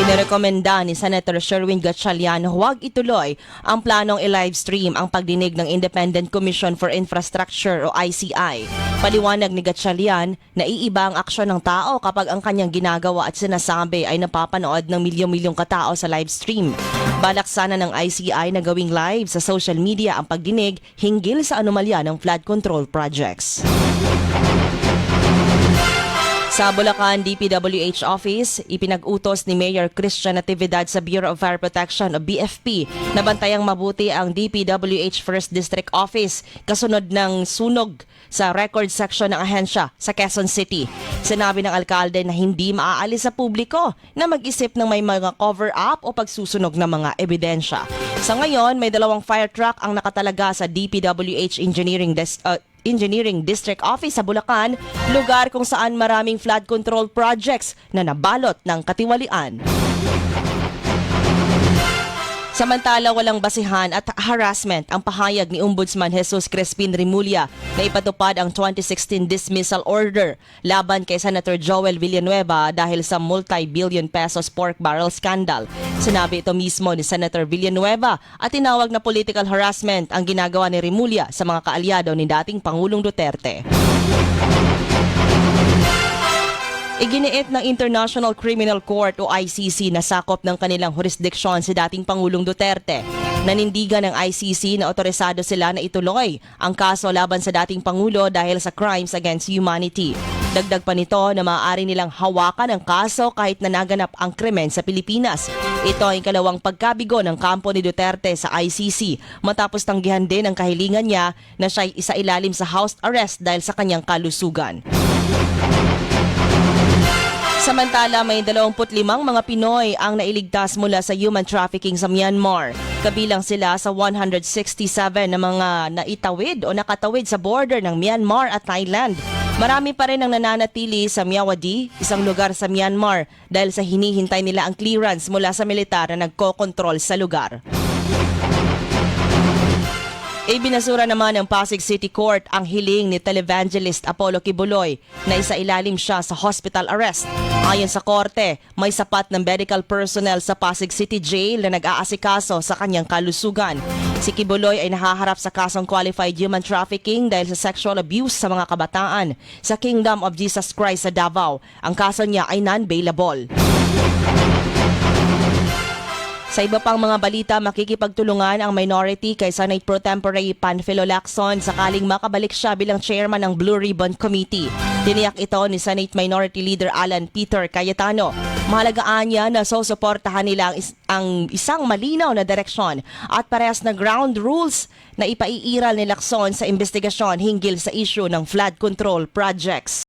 Inirekomenda ni Senator Sherwin Gatchalian huwag ituloy ang planong i-livestream ang pagdinig ng Independent Commission for Infrastructure o ICI. Paliwanag ni Gatchalian na iiba ang aksyon ng tao kapag ang kanyang ginagawa at sinasabi ay napapanood ng milyong-milyong katao sa livestream. Balak sana ng ICI na gawing live sa social media ang pagdinig hinggil sa anomalya ng flood control projects. Sa Bulacan DPWH Office, ipinag-utos ni Mayor Christian Natividad sa Bureau of Fire Protection o BFP na bantayang mabuti ang DPWH 1st District Office kasunod ng sunog sa record section ng ahensya sa Quezon City. Sinabi ng alkalde na hindi maaalis sa publiko na mag-isip ng may mga cover-up o pagsusunog ng mga ebidensya. Sa ngayon, may 2 fire truck ang nakatalaga sa DPWH Engineering District Office sa Bulacan, lugar kung saan maraming flood control projects na nabalot ng katiwalian. Samantala, walang basihan at harassment ang pahayag ni Ombudsman Jesus Crespin Remulla na ipatupad ang 2016 dismissal order laban kay Senator Joel Villanueva dahil sa multi-billion pesos pork barrel scandal. Sinabi ito mismo ni Senator Villanueva at tinawag na political harassment ang ginagawa ni Remulla sa mga kaalyado ni dating Pangulong Duterte. Iginiit ng International Criminal Court o ICC na sakop ng kanilang jurisdiksyon si dating Pangulong Duterte. Nanindigan ng ICC na otorisado sila na ituloy ang kaso laban sa dating Pangulo dahil sa crimes against humanity. Dagdag pa nito na maaari nilang hawakan ang kaso kahit na naganap ang krimen sa Pilipinas. Ito ay ikalawang pagkabigo ng kampo ni Duterte sa ICC matapos tanggihan din ang kahilingan niya na siya'y isailalim sa house arrest dahil sa kanyang kalusugan. Samantala, may 25 mga Pinoy ang nailigtas mula sa human trafficking sa Myanmar. Kabilang sila sa 167 na mga naitawid o nakatawid sa border ng Myanmar at Thailand. Marami pa rin ang nananatili sa Myawaddy, isang lugar sa Myanmar, dahil sa hinihintay nila ang clearance mula sa militar na nagkokontrol sa lugar. Ibinasura naman ng Pasig City Court ang hiling ni televangelist Apollo Kibuloy na isailalim siya sa hospital arrest. Ayon sa korte, may sapat ng medical personnel sa Pasig City Jail na nag-aasikaso sa kanyang kalusugan. Si Kibuloy ay nahaharap sa kasong qualified human trafficking dahil sa sexual abuse sa mga kabataan sa Kingdom of Jesus Christ sa Davao. Ang kaso niya ay non-bailable. Sa iba pang mga balita, makikipagtulungan ang minority kay Senate Pro Tempore Panfilo Lacson sakaling makabalik siya bilang chairman ng Blue Ribbon Committee. Tiniyak ito ni Senate Minority Leader Alan Peter Cayetano. Mahalagaan niya na susuportahan nila ang isang malinaw na direksyon at parehas na ground rules na ipaiiral ni Lacson sa investigasyon hinggil sa issue ng flood control projects.